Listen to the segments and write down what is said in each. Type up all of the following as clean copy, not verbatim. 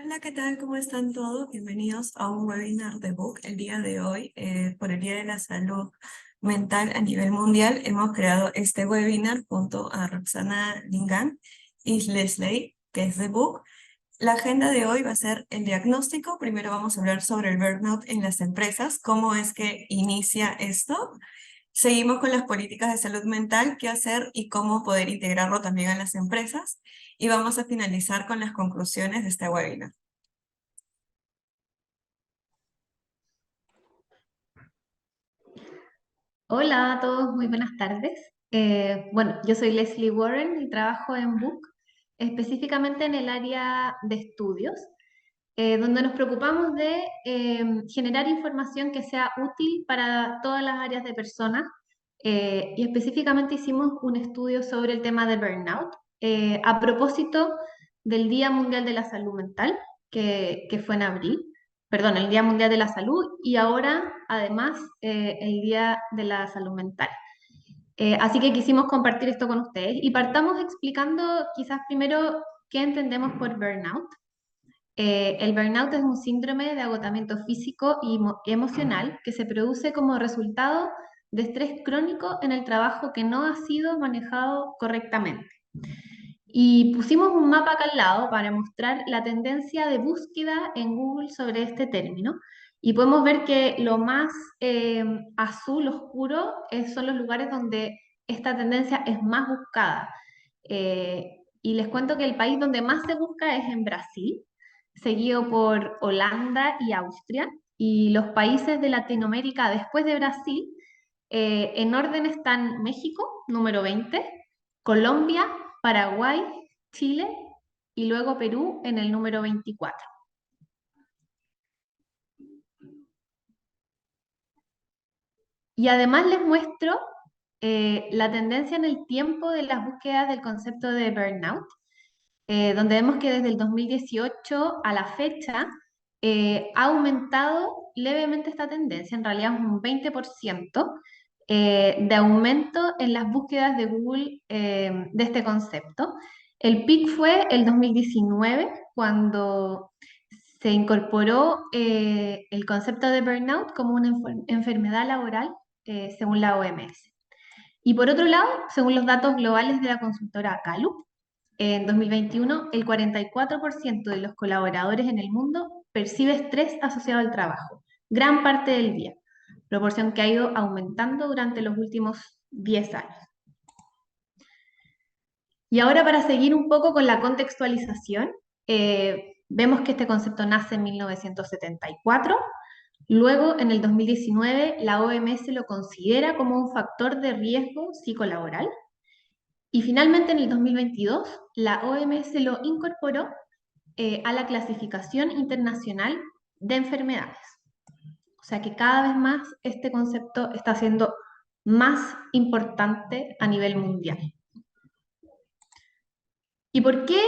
Hola, ¿qué tal? ¿Cómo están todos? Bienvenidos a un webinar de Book. El día de hoy, por el Día de la Salud Mental a nivel mundial, hemos creado este webinar junto a Roxana Lingan y Leslie, que es de Book. La agenda de hoy va a ser el diagnóstico. Primero vamos a hablar sobre el burnout en las empresas, cómo es que inicia esto. Seguimos con las políticas de salud mental, qué hacer y cómo poder integrarlo también a las empresas. Y vamos a finalizar con las conclusiones de este webinar. Hola a todos, muy buenas tardes. Bueno, yo soy Leslie Warren y trabajo en Book, específicamente en el área de estudios, donde nos preocupamos de generar información que sea útil para todas las áreas de personas. Y específicamente hicimos un estudio sobre el tema de burnout, a propósito del Día Mundial de la Salud Mental, que fue en abril, perdón, el Día Mundial de la Salud y ahora además el Día de la Salud Mental. Así que quisimos compartir esto con ustedes y partamos explicando quizás primero qué entendemos por burnout. El burnout es un síndrome de agotamiento físico y emocional que se produce como resultado de estrés crónico en el trabajo que no ha sido manejado correctamente. Y pusimos un mapa acá al lado para mostrar la tendencia de búsqueda en Google sobre este término. Y podemos ver que lo más azul oscuro son los lugares donde esta tendencia es más buscada. Y les cuento que el país donde más se busca es en Brasil, seguido por Holanda y Austria. Y los países de Latinoamérica después de Brasil, en orden están México, número 20, Colombia, Paraguay, Chile y luego Perú en el número 24. Y además les muestro la tendencia en el tiempo de las búsquedas del concepto de burnout, donde vemos que desde el 2018 a la fecha ha aumentado levemente esta tendencia, en realidad es un 20% de aumento en las búsquedas de Google de este concepto. El pic fue el 2019, cuando se incorporó el concepto de burnout como una enfermedad laboral según la OMS. Y por otro lado, según los datos globales de la consultora Gallup, en 2021 el 44% de los colaboradores en el mundo percibe estrés asociado al trabajo, gran parte del día, proporción que ha ido aumentando durante los últimos 10 años. Y ahora para seguir un poco con la contextualización, vemos que este concepto nace en 1974. Luego, en el 2019, la OMS lo considera como un factor de riesgo psicolaboral. Y finalmente, en el 2022, la OMS lo incorporó a la clasificación internacional de enfermedades. O sea que cada vez más este concepto está siendo más importante a nivel mundial. ¿Y por qué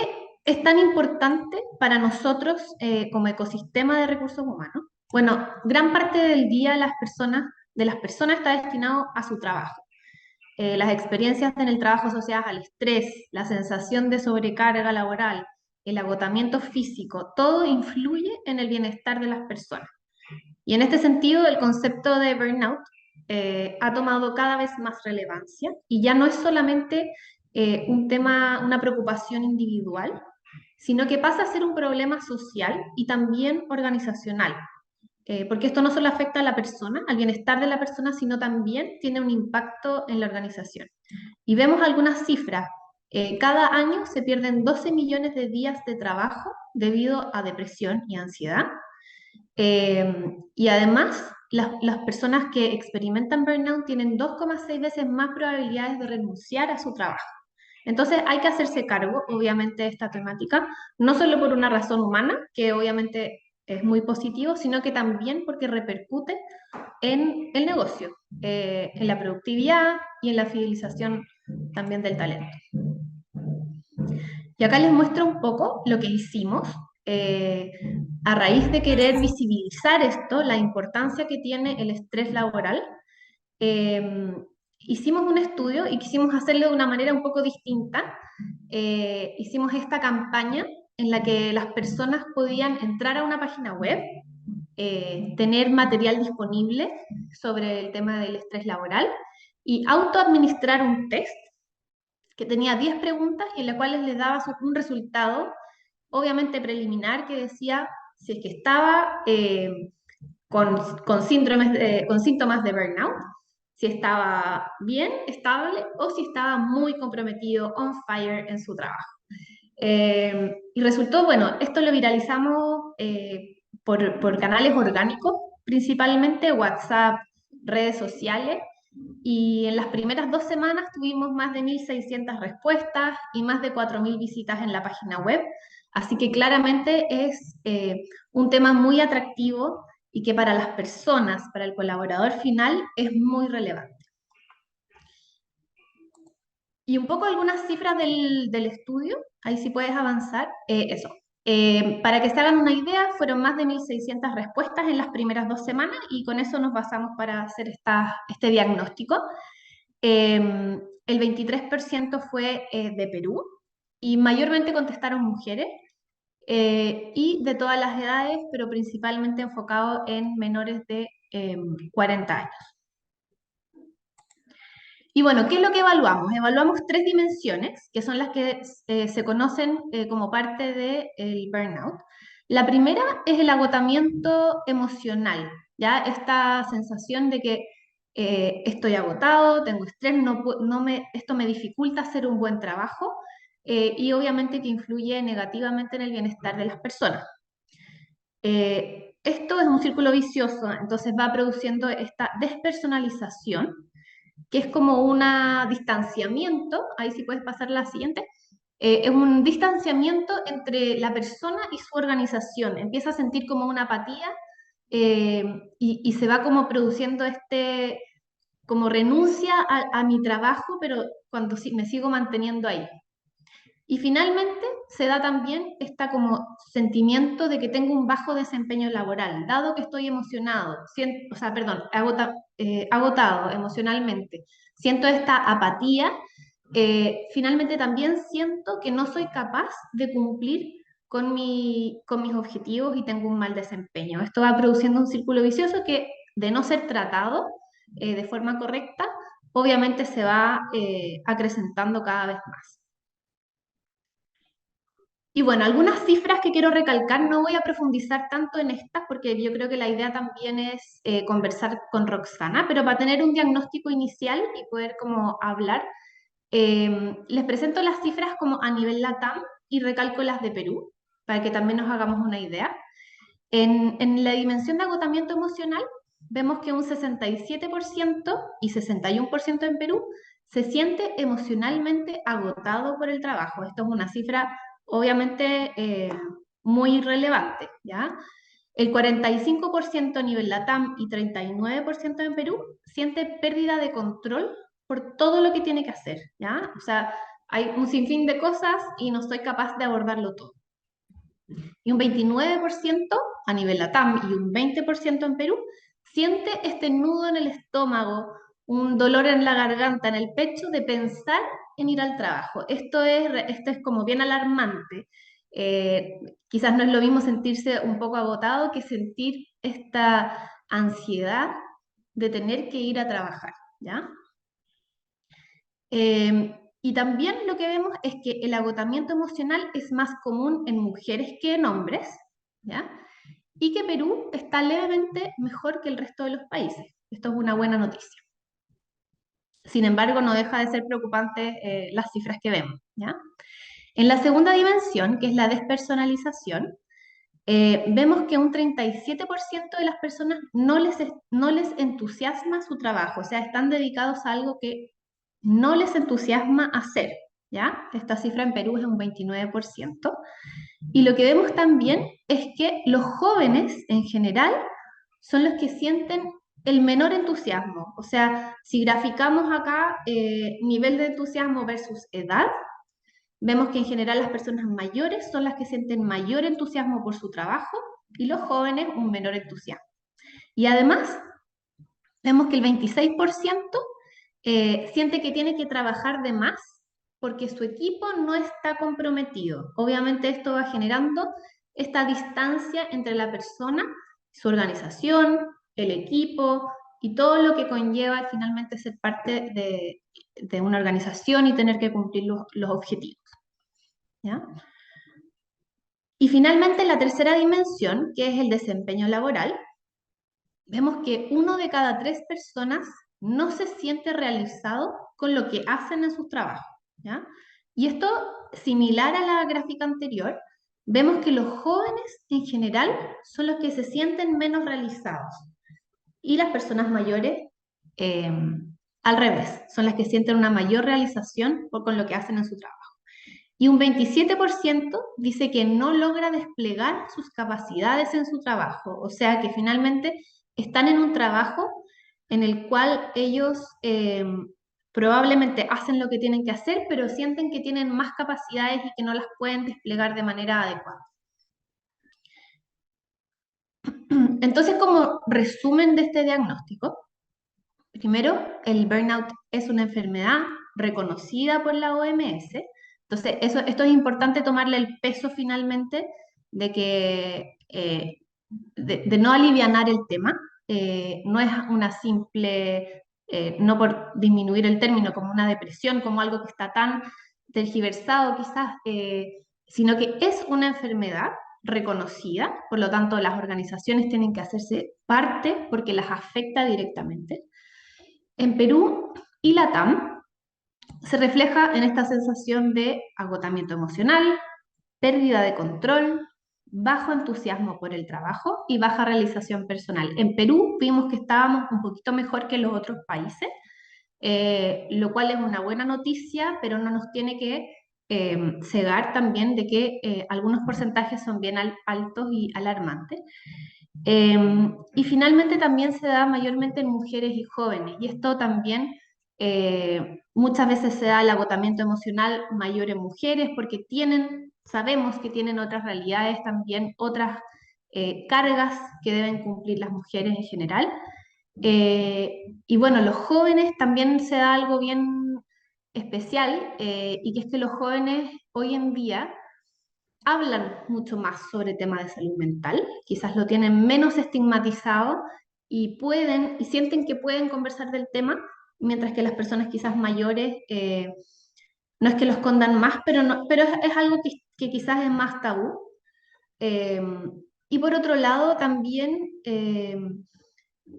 es tan importante para nosotros como ecosistema de recursos humanos? Bueno, gran parte del día de las personas está destinado a su trabajo. Las experiencias en el trabajo asociadas al estrés, la sensación de sobrecarga laboral, el agotamiento físico, todo influye en el bienestar de las personas. Y en este sentido, el concepto de burnout ha tomado cada vez más relevancia y ya no es solamente un tema, una preocupación individual, sino que pasa a ser un problema social y también organizacional. Porque esto no solo afecta a la persona, al bienestar de la persona, sino también tiene un impacto en la organización. Y vemos algunas cifras. Cada año se pierden 12 millones de días de trabajo debido a depresión y ansiedad. Y además, las personas que experimentan burnout tienen 2,6 veces más probabilidades de renunciar a su trabajo. Entonces hay que hacerse cargo, obviamente, de esta temática, no solo por una razón humana, que obviamente es muy positivo, sino que también porque repercute en el negocio, en la productividad y en la fidelización también del talento. Y acá les muestro un poco lo que hicimos a raíz de querer visibilizar esto, la importancia que tiene el estrés laboral. eh, Hicimos un estudio y quisimos hacerlo de una manera un poco distinta. Hicimos esta campaña en la que las personas podían entrar a una página web, tener material disponible sobre el tema del estrés laboral y autoadministrar un test que tenía 10 preguntas y en las cuales les daba un resultado, obviamente preliminar, que decía si es que estaba con con síntomas de burnout, si estaba bien, estable o si estaba muy comprometido, on fire en su trabajo. Y resultó, bueno, esto lo viralizamos por canales orgánicos, principalmente WhatsApp, redes sociales, y en las primeras 2 semanas tuvimos más de 1.600 respuestas y más de 4.000 visitas en la página web. Así que claramente es un tema muy atractivo y que para las personas, para el colaborador final, es muy relevante. Y un poco algunas cifras del estudio, ahí sí puedes avanzar. Eso. Para que se hagan una idea, fueron más de 1.600 respuestas en las primeras 2 semanas y con eso nos basamos para hacer este diagnóstico. El 23% fue de Perú y mayormente contestaron mujeres y de todas las edades, pero principalmente enfocado en menores de 40 años. Y bueno, ¿qué es lo que evaluamos? Evaluamos 3 dimensiones, que son las que se conocen como parte del burnout. La primera es el agotamiento emocional, ¿ya? Esta sensación de que estoy agotado, tengo estrés, esto me dificulta hacer un buen trabajo y obviamente que influye negativamente en el bienestar de las personas. Esto es un círculo vicioso, entonces va produciendo esta despersonalización que es como un distanciamiento, ahí sí puedes pasar la siguiente, es un distanciamiento entre la persona y su organización. Empieza a sentir como una apatía y se va como produciendo como renuncia a mi trabajo, pero cuando me sigo manteniendo ahí. Y finalmente se da también este como sentimiento de que tengo un bajo desempeño laboral, dado que estoy emocionado, o sea, perdón, agotado emocionalmente, siento esta apatía, finalmente también siento que no soy capaz de cumplir con mis objetivos y tengo un mal desempeño. Esto va produciendo un círculo vicioso que, de no ser tratado de forma correcta, obviamente se va acrecentando cada vez más. Y bueno, algunas cifras que quiero recalcar, no voy a profundizar tanto en estas porque yo creo que la idea también es conversar con Roxana, pero para tener un diagnóstico inicial y poder como hablar, les presento las cifras como a nivel LATAM y recalco las de Perú, para que también nos hagamos una idea. En la dimensión de agotamiento emocional, vemos que un 67% y 61% en Perú se siente emocionalmente agotado por el trabajo. Esto es una cifra obviamente muy relevante, ¿ya? El 45% a nivel LATAM y 39% en Perú siente pérdida de control por todo lo que tiene que hacer, ¿ya? O sea, hay un sinfín de cosas y no soy capaz de abordarlo todo. Y un 29% a nivel LATAM y un 20% en Perú siente este nudo en el estómago, un dolor en la garganta, en el pecho de pensar en ir al trabajo. Esto es como bien alarmante. Quizás no es lo mismo sentirse un poco agotado que sentir esta ansiedad de tener que ir a trabajar, ¿ya? Y también lo que vemos es que el agotamiento emocional es más común en mujeres que en hombres, ¿ya? Y que Perú está levemente mejor que el resto de los países. Esto es una buena noticia. Sin embargo, no deja de ser preocupante las cifras que vemos, ¿ya? En la segunda dimensión, que es la despersonalización, vemos que un 37% de las personas no les entusiasma su trabajo, o sea, están dedicados a algo que no les entusiasma hacer, ¿ya? Esta cifra en Perú es un 29%. Y lo que vemos también es que los jóvenes en general son los que sienten el menor entusiasmo. O sea, si graficamos acá nivel de entusiasmo versus edad, vemos que en general las personas mayores son las que sienten mayor entusiasmo por su trabajo y los jóvenes un menor entusiasmo. Y además, vemos que el 26% siente que tiene que trabajar de más porque su equipo no está comprometido. Obviamente esto va generando esta distancia entre la persona, su organización, el equipo y todo lo que conlleva finalmente ser parte de una organización y tener que cumplir los objetivos. ¿Ya? Y finalmente la tercera dimensión, que es el desempeño laboral, vemos que 1 de cada 3 personas no se siente realizado con lo que hacen en sus trabajos, ¿ya? Y esto, similar a la gráfica anterior, vemos que los jóvenes en general son los que se sienten menos realizados y las personas mayores, eh, al revés, son las que sienten una mayor realización con lo que hacen en su trabajo. Y un 27% dice que no logra desplegar sus capacidades en su trabajo, o sea que finalmente están en un trabajo en el cual ellos probablemente hacen lo que tienen que hacer, pero sienten que tienen más capacidades y que no las pueden desplegar de manera adecuada. Entonces, como resumen de este diagnóstico, primero, el burnout es una enfermedad reconocida por la OMS. Entonces, esto es importante tomarle el peso finalmente de que de no alivianar el tema. No es una simple, no por disminuir el término, como una depresión, como algo que está tan tergiversado quizás, sino que es una enfermedad reconocida, por lo tanto las organizaciones tienen que hacerse parte porque las afecta directamente. En Perú y Latam se refleja en esta sensación de agotamiento emocional, pérdida de control, bajo entusiasmo por el trabajo y baja realización personal. En Perú vimos que estábamos un poquito mejor que los otros países, lo cual es una buena noticia, pero no nos tiene que cegar también de que algunos porcentajes son bien altos y alarmantes. Y finalmente también se da mayormente en mujeres y jóvenes, y esto también muchas veces se da el agotamiento emocional mayor en mujeres porque sabemos que tienen otras realidades también, otras cargas que deben cumplir las mujeres en general. Y bueno, los jóvenes también se da algo bien especial, y que es que los jóvenes hoy en día hablan mucho más sobre temas de salud mental, quizás lo tienen menos estigmatizado y y sienten que pueden conversar del tema, mientras que las personas quizás mayores, no es que lo escondan más, pero es algo que quizás es más tabú. Eh, y por otro lado, también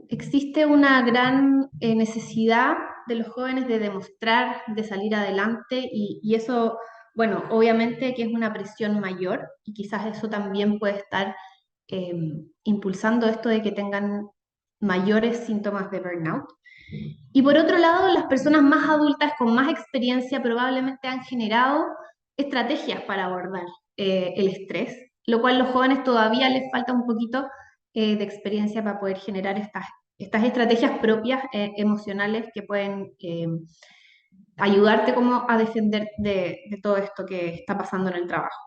existe una gran necesidad de los jóvenes de demostrar, de salir adelante y eso, bueno, obviamente que es una presión mayor y quizás eso también puede estar eh, impulsando esto de que tengan mayores síntomas de burnout. Y por otro lado, las personas más adultas con más experiencia probablemente han generado estrategias para abordar el estrés, lo cual a los jóvenes todavía les falta un poquito de experiencia para poder generar estas estrategias propias emocionales que pueden ayudarte como a defender de todo esto que está pasando en el trabajo.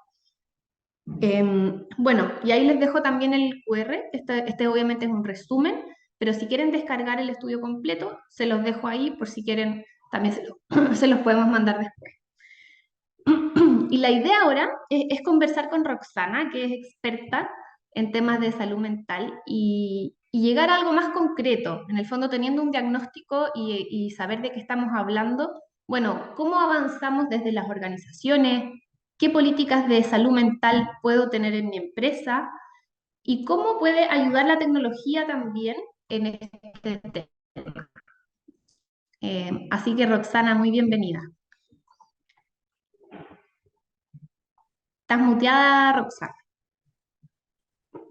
Bueno, y ahí les dejo también el QR. Este obviamente es un resumen, pero si quieren descargar el estudio completo, se los dejo ahí por si quieren, también se los podemos mandar después. Y la idea ahora es conversar con Roxana, que es experta en temas de salud mental, y llegar a algo más concreto, en el fondo teniendo un diagnóstico y saber de qué estamos hablando. Bueno, ¿cómo avanzamos desde las organizaciones? ¿Qué políticas de salud mental puedo tener en mi empresa? ¿Y cómo puede ayudar la tecnología también en este tema? Así que Roxana, muy bienvenida. ¿Estás muteada, Roxana?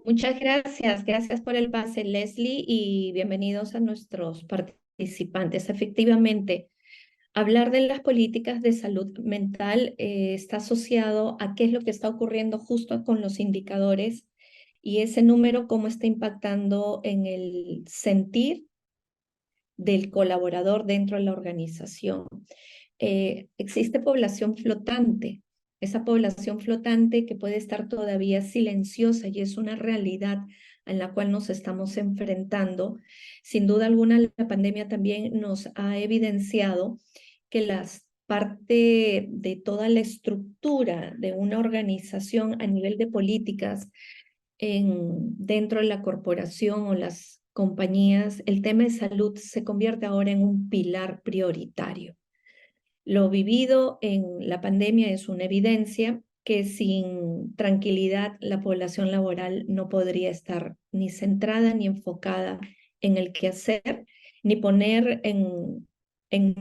Muchas gracias, gracias por el pase, Leslie, y bienvenidos a nuestros participantes. Efectivamente, hablar de las políticas de salud mental está asociado a qué es lo que está ocurriendo justo con los indicadores y ese número, cómo está impactando en el sentir del colaborador dentro de la organización. Existe población flotante, esa población flotante que puede estar todavía silenciosa y es una realidad en la cual nos estamos enfrentando. Sin duda alguna, la pandemia también nos ha evidenciado que las parte de toda la estructura de una organización a nivel de políticas dentro de la corporación o las compañías, el tema de salud se convierte ahora en un pilar prioritario. Lo vivido en la pandemia es una evidencia que sin tranquilidad la población laboral no podría estar ni centrada ni enfocada en el quehacer, ni poner en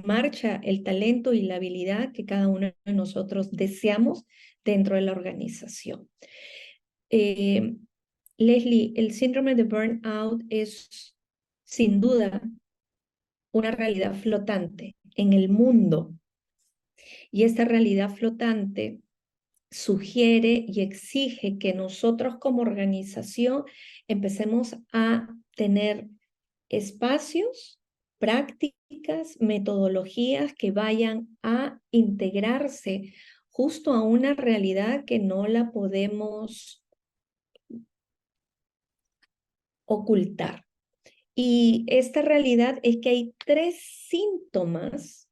marcha el talento y la habilidad que cada uno de nosotros deseamos dentro de la organización. Leslie, el síndrome de burnout es sin duda una realidad flotante en el mundo. Y esta realidad flotante sugiere y exige que nosotros como organización empecemos a tener espacios, prácticas, metodologías que vayan a integrarse justo a una realidad que no la podemos ocultar. Y esta realidad es que hay 3 síntomas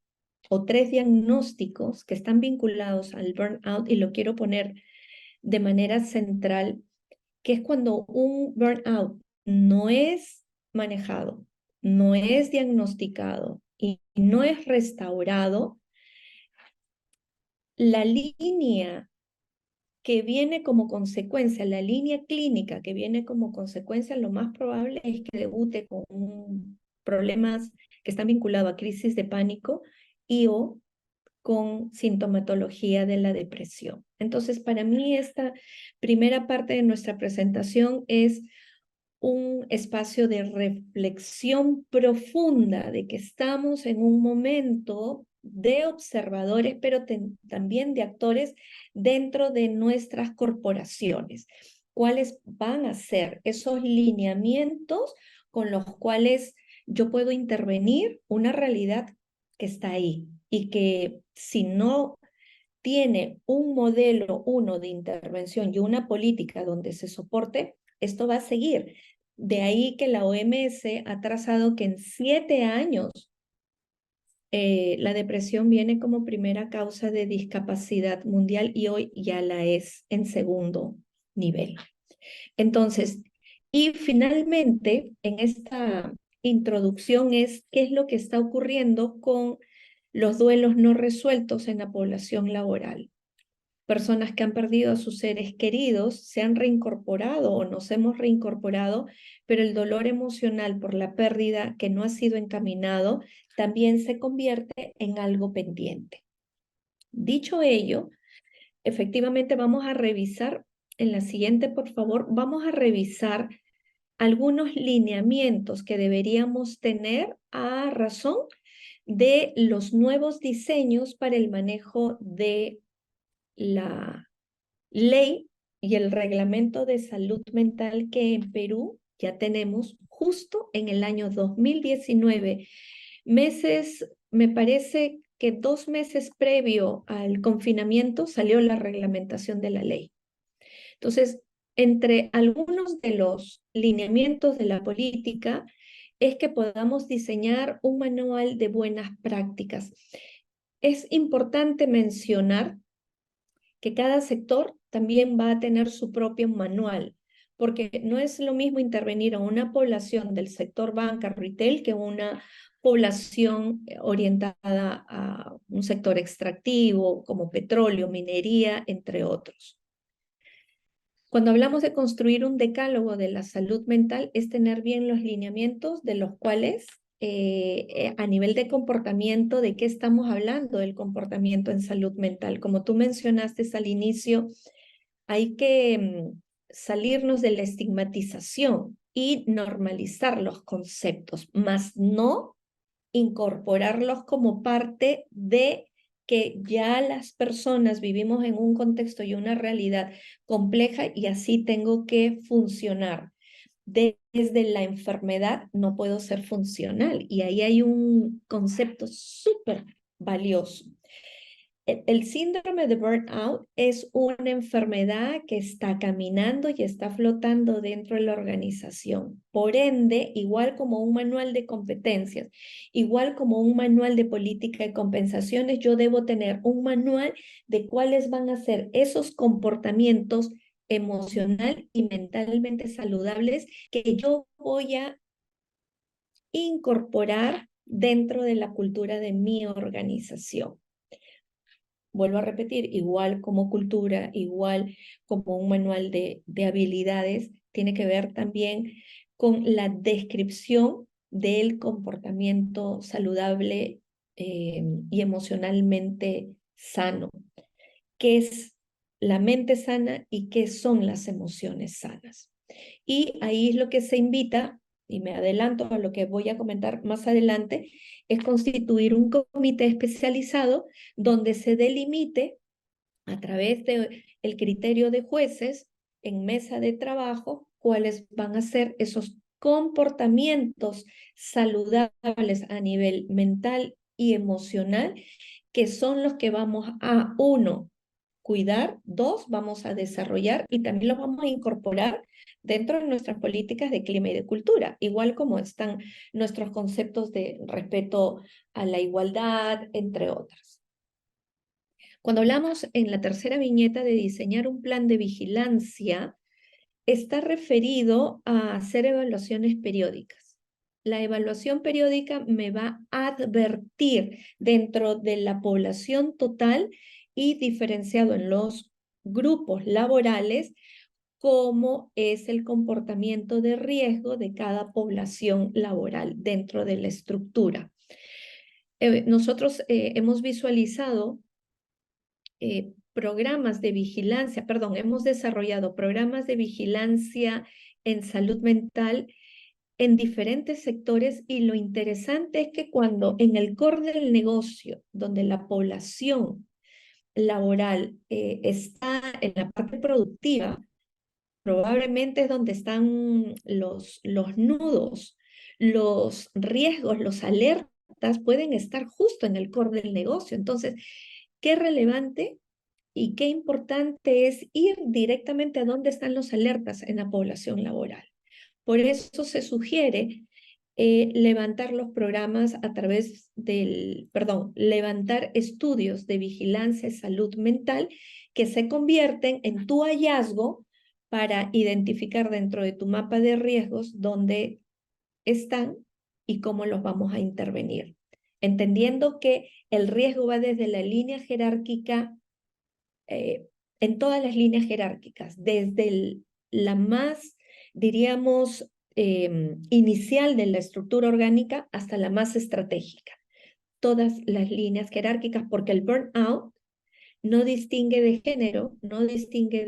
o 3 diagnósticos que están vinculados al burnout, y lo quiero poner de manera central, que es cuando un burnout no es manejado, no es diagnosticado y no es restaurado, la línea que viene como consecuencia, la línea clínica que viene como consecuencia, lo más probable es que debute con problemas que están vinculados a crisis de pánico y o con sintomatología de la depresión. Entonces, para mí esta primera parte de nuestra presentación es un espacio de reflexión profunda de que estamos en un momento de observadores, pero también de actores dentro de nuestras corporaciones. ¿Cuáles van a ser esos lineamientos con los cuales yo puedo intervenir una realidad que está ahí y que si no tiene un modelo de intervención y una política donde se soporte, esto va a seguir? De ahí que la OMS ha trazado que en 7 años la depresión viene como primera causa de discapacidad mundial y hoy ya la es en segundo nivel. Entonces, y finalmente, en esta introducción es qué es lo que está ocurriendo con los duelos no resueltos en la población laboral. Personas que han perdido a sus seres queridos se han reincorporado o nos hemos reincorporado, pero el dolor emocional por la pérdida que no ha sido encaminado también se convierte en algo pendiente. Dicho ello, efectivamente vamos a revisar, en la siguiente por favor, vamos a revisar algunos lineamientos que deberíamos tener a razón de los nuevos diseños para el manejo de la ley y el reglamento de salud mental que en Perú ya tenemos justo en el año 2019. Me parece que 2 meses previo al confinamiento salió la reglamentación de la ley. Entonces, entre algunos de los lineamientos de la política es que podamos diseñar un manual de buenas prácticas. Es importante mencionar que cada sector también va a tener su propio manual, porque no es lo mismo intervenir a una población del sector banca, retail, que una población orientada a un sector extractivo como petróleo, minería, entre otros. Cuando hablamos de construir un decálogo de la salud mental, es tener bien los lineamientos de los cuales a nivel de comportamiento, ¿de qué estamos hablando del comportamiento en salud mental? Como tú mencionaste al inicio, hay que salirnos de la estigmatización y normalizar los conceptos, más no incorporarlos como parte de que ya las personas vivimos en un contexto y una realidad compleja y así tengo que funcionar. Desde la enfermedad no puedo ser funcional y ahí hay un concepto súper valioso. el síndrome de burnout es una enfermedad que está caminando y está flotando dentro de la organización. Por ende, igual como un manual de competencias, igual como un manual de política de compensaciones, yo debo tener un manual de cuáles van a ser esos comportamientos emocional y mentalmente saludables que yo voy a incorporar dentro de la cultura de mi organización. Vuelvo a repetir, igual como cultura, igual como un manual de habilidades, tiene que ver también con la descripción del comportamiento saludable y emocionalmente sano. ¿Qué es la mente sana y qué son las emociones sanas? Y ahí es lo que se invita, y me adelanto a lo que voy a comentar más adelante, es constituir un comité especializado donde se delimite a través del criterio de jueces en mesa de trabajo cuáles van a ser esos comportamientos saludables a nivel mental y emocional, que son los que vamos a, uno, cuidar, dos, vamos a desarrollar y también los vamos a incorporar dentro de nuestras políticas de clima y de cultura, igual como están nuestros conceptos de respeto a la igualdad, entre otras. Cuando hablamos en la tercera viñeta de diseñar un plan de vigilancia, está referido a hacer evaluaciones periódicas. La evaluación periódica me va a advertir dentro de la población total y diferenciado en los grupos laborales cómo es el comportamiento de riesgo de cada población laboral dentro de la estructura. Nosotros hemos visualizado programas de vigilancia, perdón, hemos desarrollado programas de vigilancia en salud mental en diferentes sectores y lo interesante es que cuando en el core del negocio, donde la población laboral está en la parte productiva, probablemente es donde están los nudos, los riesgos, los alertas pueden estar justo en el core del negocio. Entonces, qué relevante y qué importante es ir directamente a dónde están los alertas en la población laboral. Por eso se sugiere levantar los programas a través levantar estudios de vigilancia y salud mental que se convierten en tu hallazgo para identificar dentro de tu mapa de riesgos dónde están y cómo los vamos a intervenir. Entendiendo que el riesgo va desde la línea jerárquica, en todas las líneas jerárquicas, desde la más, diríamos, inicial de la estructura orgánica hasta la más estratégica. Todas las líneas jerárquicas, porque el burnout no distingue de género, no distingue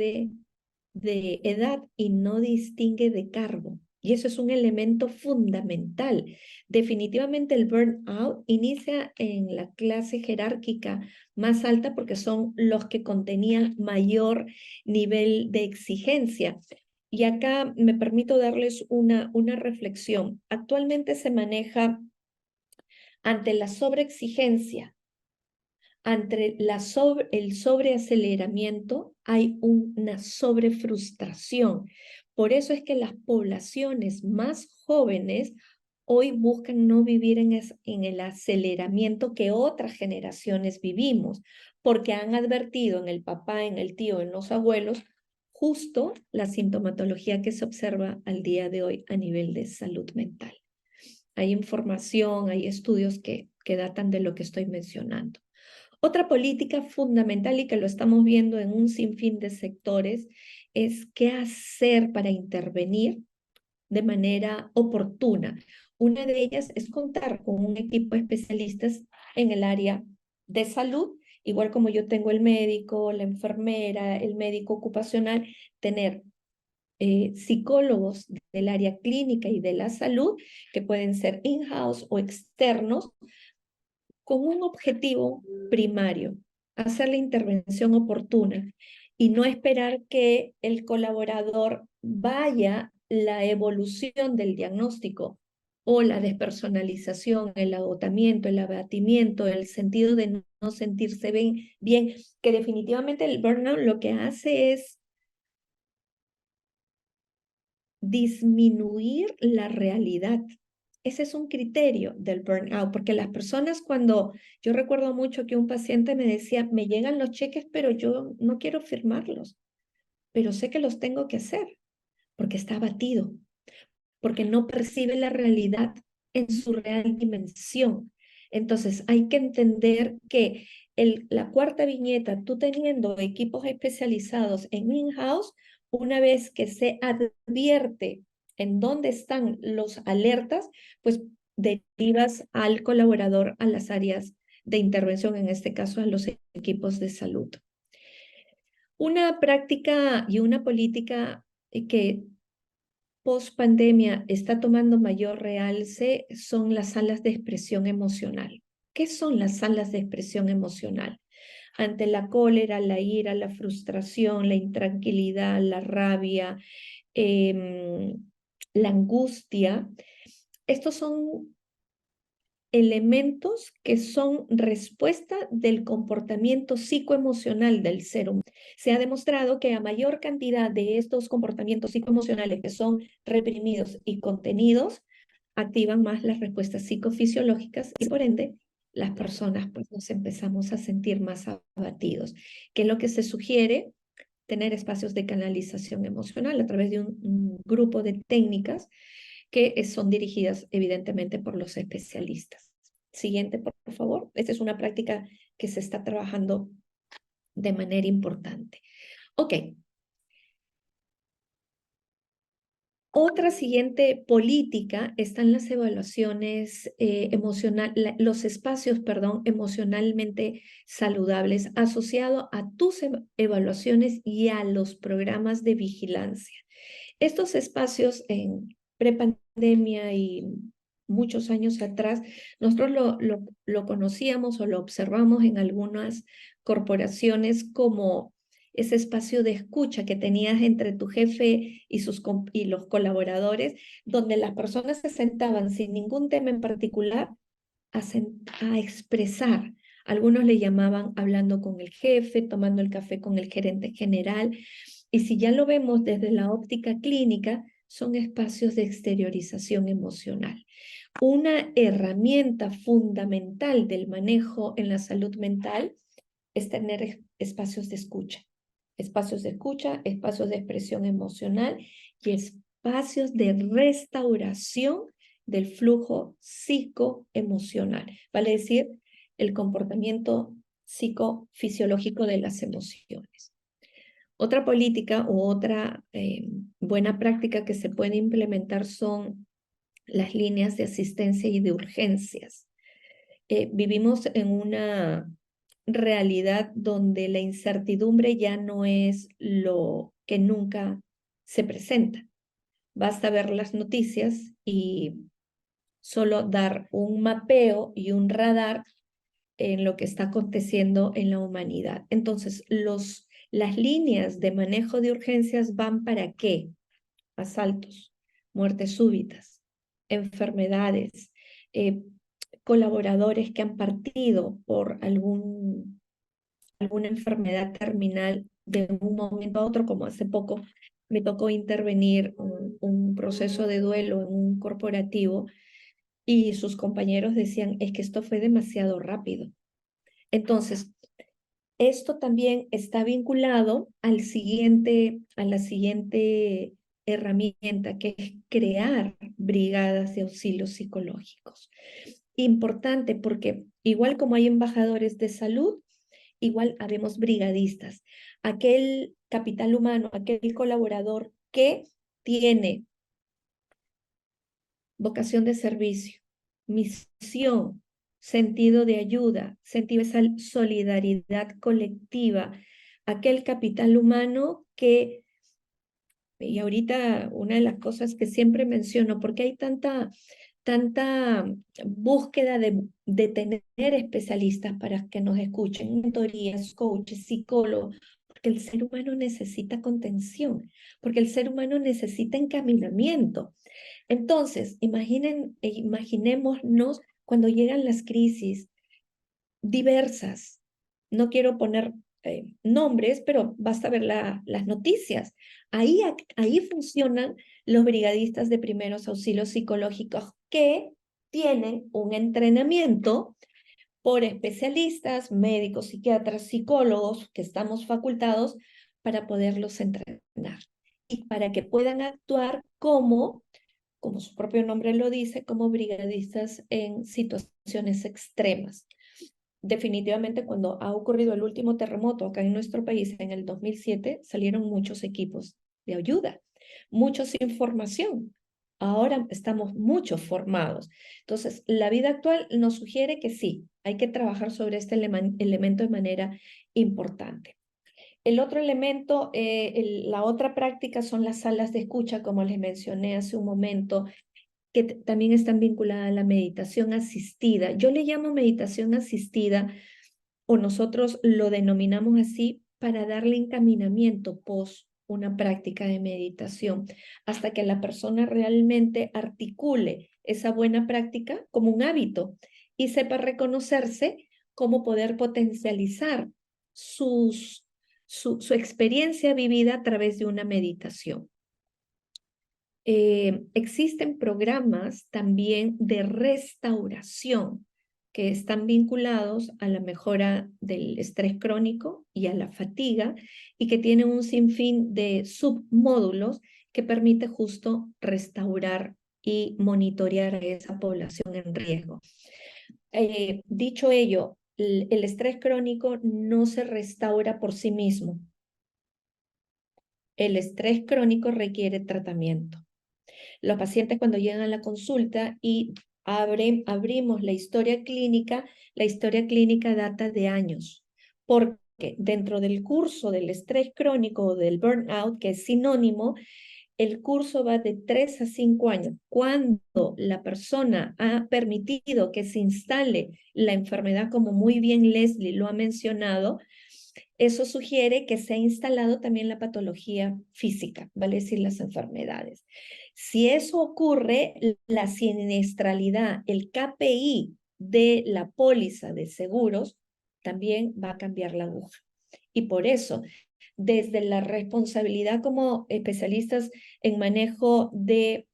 de edad y no distingue de cargo. Y eso es un elemento fundamental. Definitivamente el burnout inicia en la clase jerárquica más alta porque son los que contenían mayor nivel de exigencia. Y acá me permito darles una reflexión. Actualmente se maneja ante la sobreexigencia, ante el sobreaceleramiento, hay una sobrefrustración. Por eso es que las poblaciones más jóvenes hoy buscan no vivir en el aceleramiento que otras generaciones vivimos, porque han advertido en el papá, en el tío, en los abuelos, justo la sintomatología que se observa al día de hoy a nivel de salud mental. Hay información, hay estudios que datan de lo que estoy mencionando. Otra política fundamental y que lo estamos viendo en un sinfín de sectores es qué hacer para intervenir de manera oportuna. Una de ellas es contar con un equipo de especialistas en el área de salud, igual como yo tengo el médico, la enfermera, el médico ocupacional, tener psicólogos del área clínica y de la salud que pueden ser in-house o externos con un objetivo primario, hacer la intervención oportuna y no esperar que el colaborador vaya la evolución del diagnóstico o la despersonalización, el agotamiento, el abatimiento, el sentido de no sentirse bien, que definitivamente el burnout lo que hace es disminuir la realidad. Ese es un criterio del burnout, porque las personas yo recuerdo mucho que un paciente me decía, me llegan los cheques, pero yo no quiero firmarlos, pero sé que los tengo que hacer, porque está abatido, porque no percibe la realidad en su real dimensión. Entonces, hay que entender que la cuarta viñeta, tú teniendo equipos especializados en in-house, una vez que se advierte en dónde están los alertas, pues derivas al colaborador a las áreas de intervención, en este caso a los equipos de salud. Una práctica y una política que post pandemia está tomando mayor realce son las salas de expresión emocional. ¿Qué son las salas de expresión emocional? Ante la cólera, la ira, la frustración, la intranquilidad, la rabia, la angustia, estos son elementos que son respuesta del comportamiento psicoemocional del ser humano. Se ha demostrado que a mayor cantidad de estos comportamientos psicoemocionales que son reprimidos y contenidos, activan más las respuestas psicofisiológicas y por ende las personas pues nos empezamos a sentir más abatidos. ¿Qué es lo que se sugiere? Tener espacios de canalización emocional a través de un grupo de técnicas que son dirigidas evidentemente por los especialistas. Siguiente, por favor. Esta es una práctica que se está trabajando de manera importante. Ok. Otra siguiente política están las evaluaciones los espacios, perdón, emocionalmente saludables asociado a tus evaluaciones y a los programas de vigilancia. Estos espacios en prepandemia y muchos años atrás, nosotros lo conocíamos o lo observamos en algunas corporaciones como ese espacio de escucha que tenías entre tu jefe y los colaboradores, donde las personas se sentaban sin ningún tema en particular a expresar. Algunos le llamaban hablando con el jefe, tomando el café con el gerente general. Y si ya lo vemos desde la óptica clínica, son espacios de exteriorización emocional. Una herramienta fundamental del manejo en la salud mental es tener espacios de escucha. Espacios de escucha, espacios de expresión emocional y espacios de restauración del flujo psicoemocional. Vale decir, el comportamiento psicofisiológico de las emociones. Otra política u otra buena práctica que se puede implementar son las líneas de asistencia y de urgencias. Vivimos en una realidad donde la incertidumbre ya no es lo que nunca se presenta. Basta ver las noticias y solo dar un mapeo y un radar en lo que está aconteciendo en la humanidad. Entonces, las líneas de manejo de urgencias van ¿para qué? Asaltos, muertes súbitas, enfermedades, colaboradores que han partido por alguna enfermedad terminal de un momento a otro, como hace poco me tocó intervenir un proceso de duelo en un corporativo y sus compañeros decían, es que esto fue demasiado rápido. Entonces, esto también está vinculado a la siguiente herramienta, que es crear brigadas de auxilios psicológicos. Importante porque igual como hay embajadores de salud, igual habemos brigadistas. Aquel capital humano, aquel colaborador que tiene vocación de servicio, misión, sentido de ayuda, sentido de solidaridad colectiva, aquel capital humano que, y ahorita una de las cosas que siempre menciono, porque hay tanta búsqueda de tener especialistas para que nos escuchen, mentorías, coaches, psicólogos, porque el ser humano necesita contención, porque el ser humano necesita encaminamiento. Entonces, imaginémonos cuando llegan las crisis diversas. No quiero poner nombres, pero basta ver las noticias. Ahí funcionan los brigadistas de primeros auxilios psicológicos que tienen un entrenamiento por especialistas, médicos, psiquiatras, psicólogos, que estamos facultados para poderlos entrenar y para que puedan actuar como su propio nombre lo dice, como brigadistas en situaciones extremas. Definitivamente, cuando ha ocurrido el último terremoto acá en nuestro país, en el 2007, salieron muchos equipos de ayuda, muchos sin formación. Ahora estamos muchos formados. Entonces, la vida actual nos sugiere que sí, hay que trabajar sobre este elemento de manera importante. El otro elemento, la otra práctica son las salas de escucha, como les mencioné hace un momento, que también están vinculadas a la meditación asistida. Yo le llamo meditación asistida, o nosotros lo denominamos así, para darle encaminamiento post una práctica de meditación, hasta que la persona realmente articule esa buena práctica como un hábito y sepa reconocerse, cómo poder potencializar su experiencia vivida a través de una meditación. Existen programas también de restauración que están vinculados a la mejora del estrés crónico y a la fatiga y que tienen un sinfín de submódulos que permite justo restaurar y monitorear a esa población en riesgo. Dicho ello, el estrés crónico no se restaura por sí mismo. El estrés crónico requiere tratamiento. Los pacientes cuando llegan a la consulta y abrimos la historia clínica data de años, porque dentro del curso del estrés crónico o del burnout, que es sinónimo, el curso va de 3 a 5 años. Cuando la persona ha permitido que se instale la enfermedad, como muy bien Leslie lo ha mencionado, eso sugiere que se ha instalado también la patología física, vale decir, las enfermedades. Si eso ocurre, la siniestralidad, el KPI de la póliza de seguros, también va a cambiar la aguja. Y por eso, desde la responsabilidad como especialistas en manejo de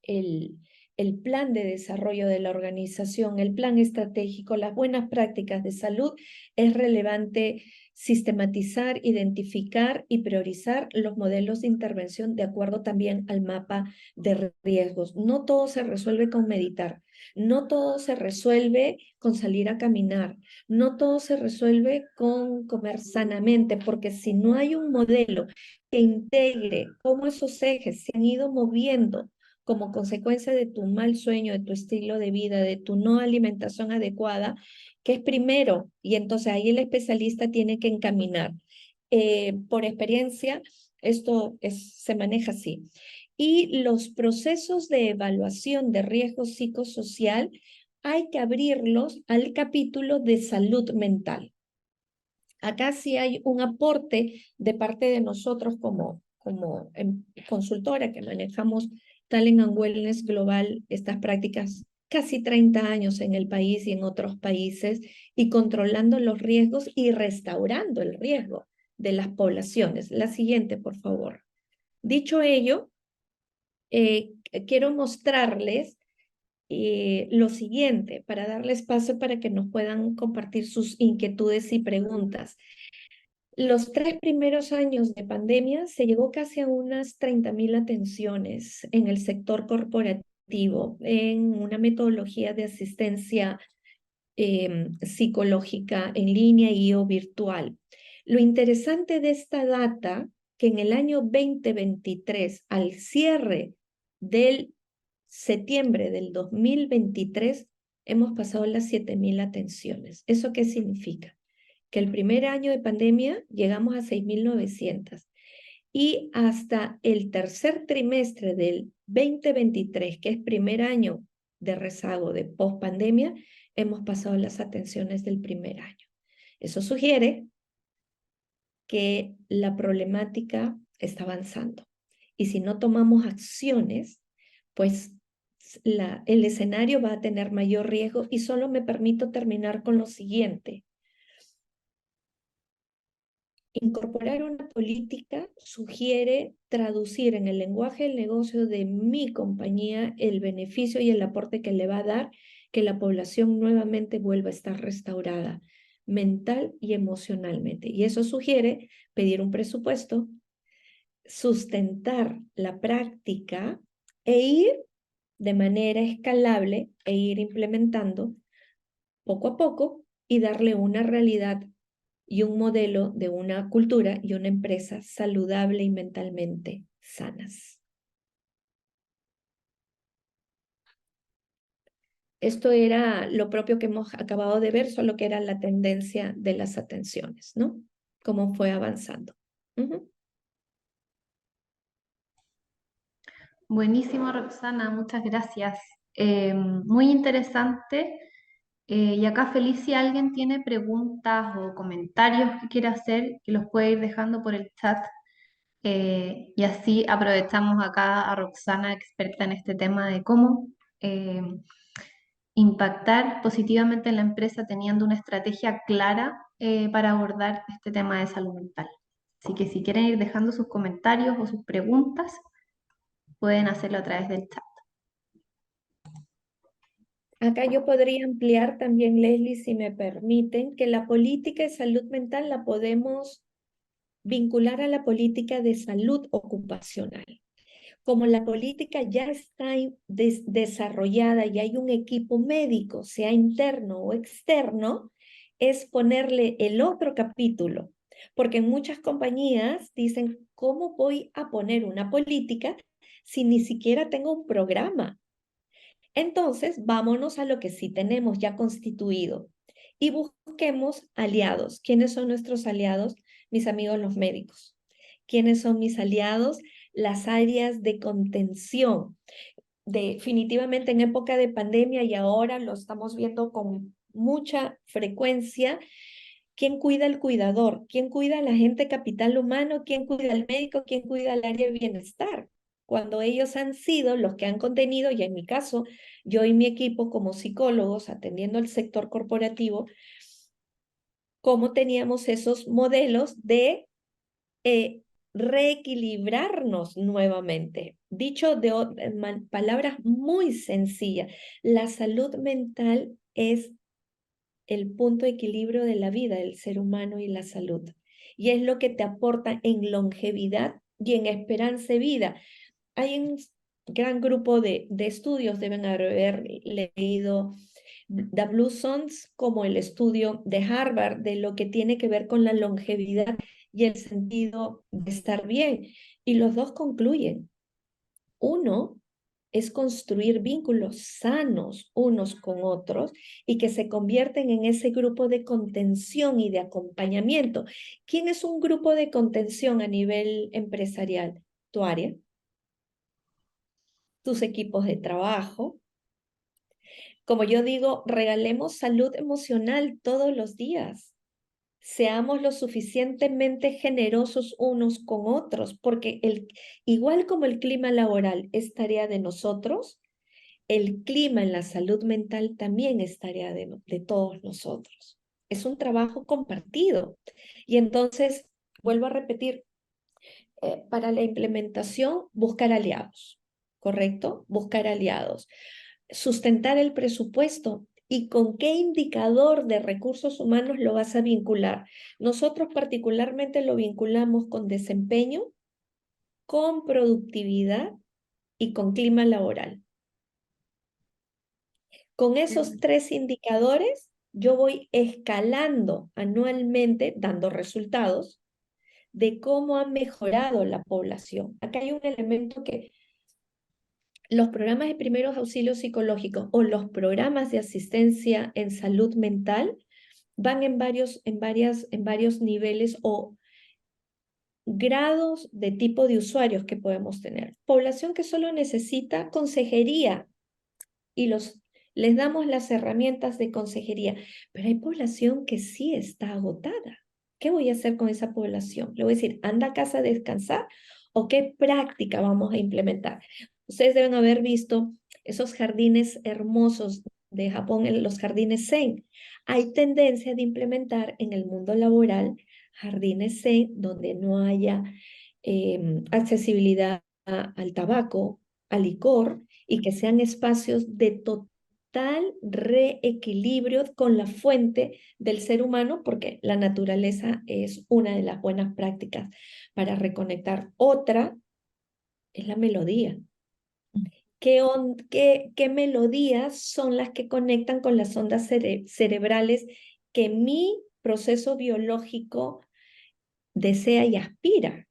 el plan de desarrollo de la organización, el plan estratégico, las buenas prácticas de salud, es relevante sistematizar, identificar y priorizar los modelos de intervención de acuerdo también al mapa de riesgos. No todo se resuelve con meditar, no todo se resuelve con salir a caminar, no todo se resuelve con comer sanamente, porque si no hay un modelo que integre cómo esos ejes se han ido moviendo como consecuencia de tu mal sueño, de tu estilo de vida, de tu no alimentación adecuada, que es primero, y entonces ahí el especialista tiene que encaminar. Por experiencia, se maneja así. Y los procesos de evaluación de riesgo psicosocial hay que abrirlos al capítulo de salud mental. Acá sí hay un aporte de parte de nosotros como consultora que manejamos Talent and Wellness Global, estas prácticas casi 30 años en el país y en otros países, y controlando los riesgos y restaurando el riesgo de las poblaciones. La siguiente, por favor. Dicho ello, quiero mostrarles lo siguiente para darles paso para que nos puedan compartir sus inquietudes y preguntas. Los 3 primeros años de pandemia se llegó casi a unas 30.000 atenciones en el sector corporativo, en una metodología de asistencia psicológica en línea y o virtual. Lo interesante de esta data, que en el año 2023, al cierre del septiembre del 2023, hemos pasado las 7.000 atenciones. ¿Eso qué significa? Que el primer año de pandemia llegamos a 6.900 y hasta el tercer trimestre del 2023, que es primer año de rezago de pospandemia, hemos pasado las atenciones del primer año. Eso sugiere que la problemática está avanzando. Y si no tomamos acciones, pues el escenario va a tener mayor riesgo. Y solo me permito terminar con lo siguiente. Incorporar una política sugiere traducir en el lenguaje del negocio de mi compañía el beneficio y el aporte que le va a dar que la población nuevamente vuelva a estar restaurada mental y emocionalmente. Y eso sugiere pedir un presupuesto, sustentar la práctica e ir de manera escalable e ir implementando poco a poco y darle una realidad y un modelo de una cultura y una empresa saludable y mentalmente sanas. Esto era lo propio que hemos acabado de ver, solo que era la tendencia de las atenciones, ¿no? Cómo fue avanzando. Buenísimo, Roxana, muchas gracias. Muy interesante. Y acá feliz si alguien tiene preguntas o comentarios que quiera hacer, que los puede ir dejando por el chat. Y así aprovechamos acá a Roxana, experta en este tema de cómo eh, impactar positivamente en la empresa teniendo una estrategia clara para abordar este tema de salud mental. Así que si quieren ir dejando sus comentarios o sus preguntas, pueden hacerlo a través del chat. Acá yo podría ampliar también, Leslie, si me permiten, que la política de salud mental la podemos vincular a la política de salud ocupacional. Como la política ya está desarrollada y hay un equipo médico, sea interno o externo, es ponerle el otro capítulo. Porque en muchas compañías dicen, ¿cómo voy a poner una política si ni siquiera tengo un programa? Entonces, vámonos a lo que sí tenemos ya constituido y busquemos aliados. ¿Quiénes son nuestros aliados? Mis amigos los médicos. ¿Quiénes son mis aliados? Las áreas de contención. Definitivamente en época de pandemia y ahora lo estamos viendo con mucha frecuencia. ¿Quién cuida al cuidador? ¿Quién cuida al agente capital humano? ¿Quién cuida al médico? ¿Quién cuida al área de bienestar? Cuando ellos han sido los que han contenido, y en mi caso, yo y mi equipo como psicólogos atendiendo al sector corporativo, cómo teníamos esos modelos de reequilibrarnos nuevamente. Dicho de palabras muy sencillas, la salud mental es el punto de equilibrio de la vida del ser humano y la salud. Y es lo que te aporta en longevidad y en esperanza de vida. Hay un gran grupo de estudios, deben haber leído The Blue Zones como el estudio de Harvard de lo que tiene que ver con la longevidad y el sentido de estar bien. Y los dos concluyen. Uno es construir vínculos sanos unos con otros y que se convierten en ese grupo de contención y de acompañamiento. ¿Quién es un grupo de contención a nivel empresarial? Tu área, tus equipos de trabajo. Como yo digo, regalemos salud emocional todos los días. Seamos lo suficientemente generosos unos con otros, porque igual como el clima laboral es tarea de nosotros, el clima en la salud mental también es tarea de todos nosotros. Es un trabajo compartido. Y entonces, vuelvo a repetir, para la implementación, buscar aliados, ¿correcto? Buscar aliados. Sustentar el presupuesto. ¿Y con qué indicador de recursos humanos lo vas a vincular? Nosotros particularmente lo vinculamos con desempeño, con productividad y con clima laboral. Con esos tres indicadores, yo voy escalando anualmente, dando resultados de cómo ha mejorado la población. Acá hay un elemento que los programas de primeros auxilios psicológicos o los programas de asistencia en salud mental van en varios niveles o grados de tipo de usuarios que podemos tener. Población que solo necesita consejería y les damos las herramientas de consejería, pero hay población que sí está agotada, ¿qué voy a hacer con esa población? Le voy a decir, anda a casa a descansar o qué práctica vamos a implementar. Ustedes deben haber visto esos jardines hermosos de Japón, los jardines Zen. Hay tendencia de implementar en el mundo laboral jardines Zen donde no haya accesibilidad al tabaco, al licor, y que sean espacios de total reequilibrio con la fuente del ser humano, porque la naturaleza es una de las buenas prácticas para reconectar. Otra es la melodía. ¿Qué melodías son las que conectan con las ondas cerebrales que mi proceso biológico desea y aspira?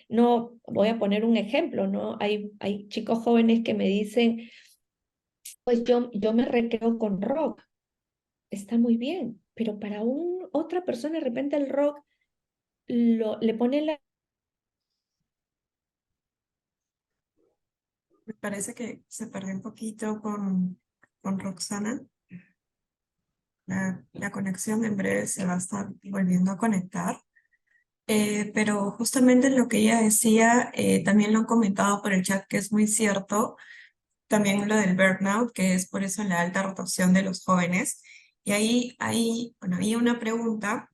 No, voy a poner un ejemplo, ¿no? Hay chicos jóvenes que me dicen, pues yo me recreo con rock, está muy bien, pero para otra persona de repente el rock le pone la... Me parece que se perdió un poquito con Roxana. La conexión en breve se va a estar volviendo a conectar. Pero justamente lo que ella decía, también lo han comentado por el chat, que es muy cierto, también lo del burnout, que es por eso la alta rotación de los jóvenes. Y bueno, había una pregunta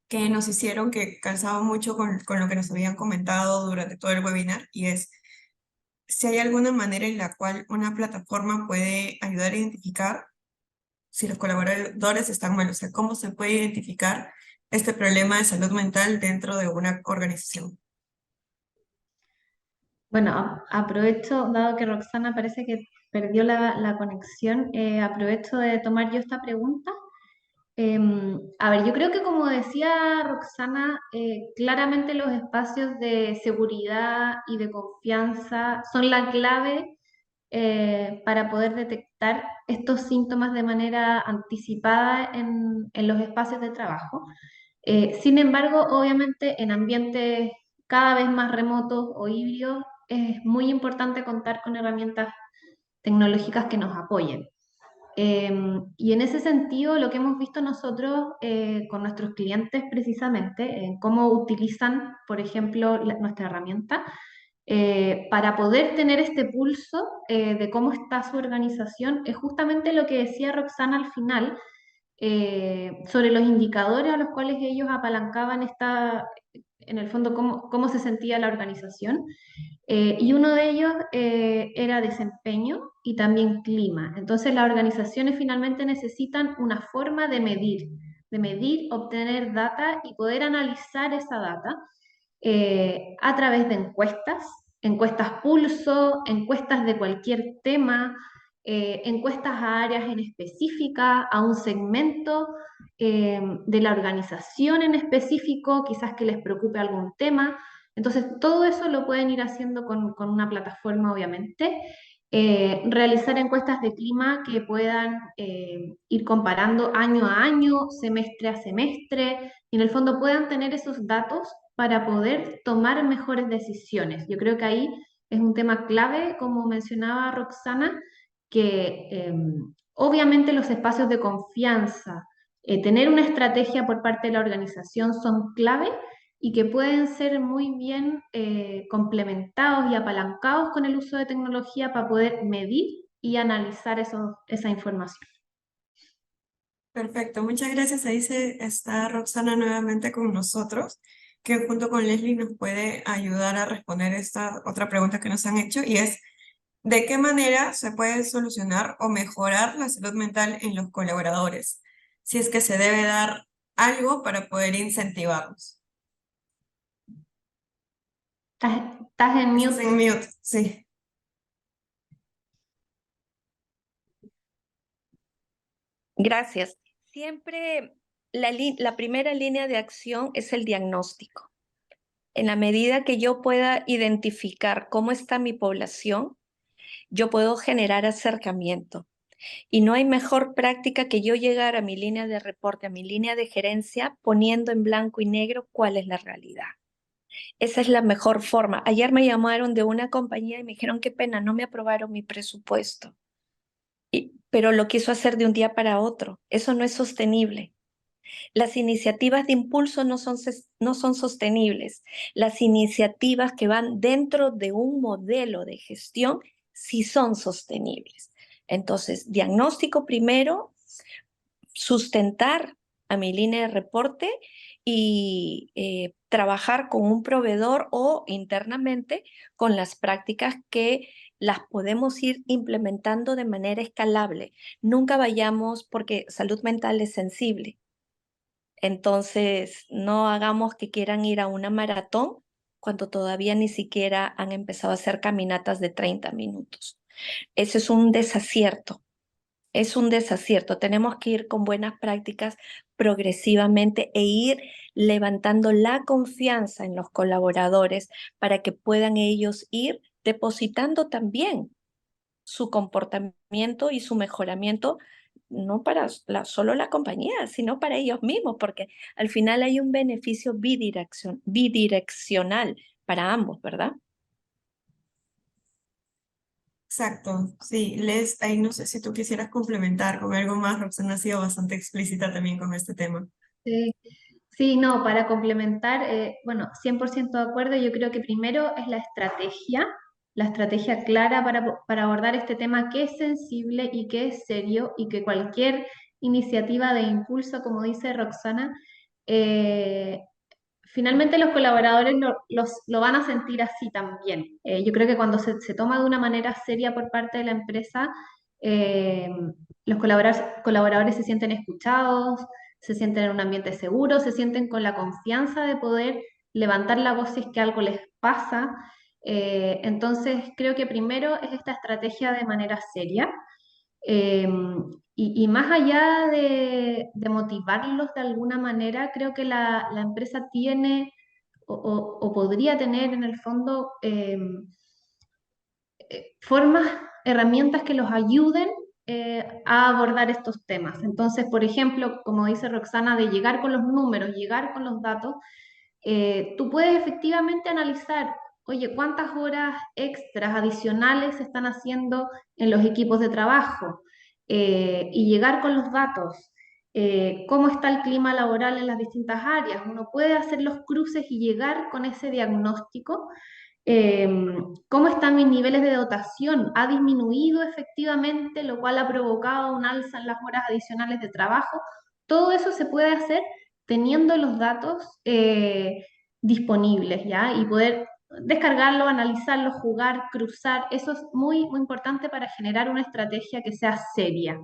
que nos hicieron que calzaba mucho con lo que nos habían comentado durante todo el webinar, y es si hay alguna manera en la cual una plataforma puede ayudar a identificar si los colaboradores están mal, o sea, cómo se puede identificar este problema de salud mental dentro de una organización. Bueno, aprovecho, dado que Roxana parece que perdió la conexión, aprovecho de tomar yo esta pregunta. A ver, yo creo que como decía Roxana, claramente los espacios de seguridad y de confianza son la clave para poder detectar estos síntomas de manera anticipada en los espacios de trabajo. Sin embargo, obviamente en ambientes cada vez más remotos o híbridos es muy importante contar con herramientas tecnológicas que nos apoyen. Y en ese sentido, lo que hemos visto nosotros con nuestros clientes precisamente, cómo utilizan, por ejemplo, nuestra herramienta, para poder tener este pulso de cómo está su organización, es justamente lo que decía Roxana al final, sobre los indicadores a los cuales ellos apalancaban en el fondo, cómo se sentía la organización. Y uno de ellos era desempeño y también clima. Entonces las organizaciones finalmente necesitan una forma de medir, obtener data y poder analizar esa data a través de encuestas, encuestas pulso, encuestas de cualquier tema, encuestas a áreas en específica, a un segmento de la organización en específico, quizás que les preocupe algún tema. Entonces, todo eso lo pueden ir haciendo con una plataforma, obviamente. Realizar encuestas de clima que puedan ir comparando año a año, semestre a semestre, y en el fondo puedan tener esos datos para poder tomar mejores decisiones. Yo creo que ahí es un tema clave, como mencionaba Roxana, que obviamente los espacios de confianza, tener una estrategia por parte de la organización son clave y que pueden ser muy bien complementados y apalancados con el uso de tecnología para poder medir y analizar esa información. Perfecto, muchas gracias. Ahí está Roxana nuevamente con nosotros, que junto con Leslie nos puede ayudar a responder esta otra pregunta que nos han hecho, y es, ¿de qué manera se puede solucionar o mejorar la salud mental en los colaboradores? Si es que se debe dar algo para poder incentivarlos. Estás en Estás mute. en mute, sí. Gracias. Siempre la primera línea de acción es el diagnóstico. En la medida que yo pueda identificar cómo está mi población, yo puedo generar acercamiento. Y no hay mejor práctica que yo llegar a mi línea de reporte, a mi línea de gerencia, poniendo en blanco y negro cuál es la realidad. Esa es la mejor forma. Ayer me llamaron de una compañía y me dijeron, qué pena, no me aprobaron mi presupuesto. Pero lo quiso hacer de un día para otro. Eso no es sostenible. Las iniciativas de impulso no son sostenibles. Las iniciativas que van dentro de un modelo de gestión sí son sostenibles. Entonces, diagnóstico primero, sustentar a mi línea de reporte y trabajar con un proveedor o internamente con las prácticas que las podemos ir implementando de manera escalable. Nunca vayamos, porque salud mental es sensible. Entonces, no hagamos que quieran ir a una maratón cuando todavía ni siquiera han empezado a hacer caminatas de 30 minutos. Ese es un desacierto. Es un desacierto. Tenemos que ir con buenas prácticas progresivamente e ir levantando la confianza en los colaboradores para que puedan ellos ir depositando también su comportamiento y su mejoramiento, no para solo la compañía, sino para ellos mismos, porque al final hay un beneficio bidireccional para ambos, ¿verdad? Exacto, sí, Les, ahí no sé si tú quisieras complementar con algo más. Roxana ha sido bastante explícita también con este tema. Sí, sí, no, para complementar, bueno, 100% de acuerdo, yo creo que primero es la estrategia clara para abordar este tema que es sensible y que es serio y que cualquier iniciativa de impulso, como dice Roxana, eh, finalmente los colaboradores lo van a sentir así también. Yo creo que cuando se toma de una manera seria por parte de la empresa, eh, los colaboradores se sienten escuchados, se sienten en un ambiente seguro, se sienten con la confianza de poder levantar la voz si es que algo les pasa. Entonces, creo que primero es esta estrategia de manera seria. Eh, y más allá de motivarlos de alguna manera, creo que la empresa tiene o podría tener en el fondo formas, herramientas que los ayuden a abordar estos temas. Entonces, por ejemplo, como dice Roxana, de llegar con los números, llegar con los datos, tú puedes efectivamente analizar, oye, cuántas horas extras adicionales se están haciendo en los equipos de trabajo y llegar con los datos. Cómo está el clima laboral en las distintas áreas. Uno puede hacer los cruces y llegar con ese diagnóstico. Eh, ¿Cómo están mis niveles de dotación? ¿Ha disminuido efectivamente, lo cual ha provocado un alza en las horas adicionales de trabajo? Todo eso se puede hacer teniendo los datos disponibles, ¿ya? Y poder descargarlo, analizarlo, jugar, cruzar. Eso es muy, muy importante para generar una estrategia que sea seria.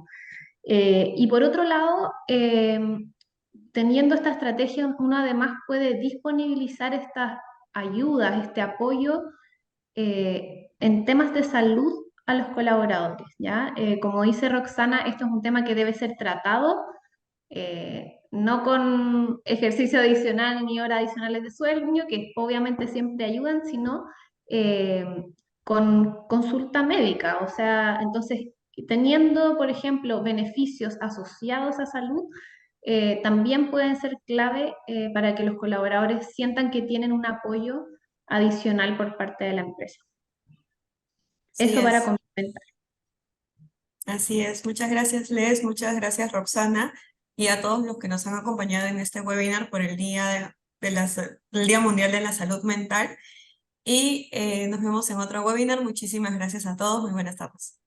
Y por otro lado, teniendo esta estrategia, uno además puede disponibilizar estas ayudas, este apoyo en temas de salud a los colaboradores, ¿ya? Como dice Roxana, esto es un tema que debe ser tratado no con ejercicio adicional ni horas adicionales de sueño, que obviamente siempre ayudan, sino eh, con consulta médica. O sea, entonces, teniendo, por ejemplo, beneficios asociados a salud, también pueden ser clave para que los colaboradores sientan que tienen un apoyo adicional por parte de la empresa. Sí Eso para es. complementar. Así es, muchas gracias Les, muchas gracias Roxana y a todos los que nos han acompañado en este webinar por el el Día Mundial de la Salud Mental y nos vemos en otro webinar. Muchísimas gracias a todos, muy buenas tardes.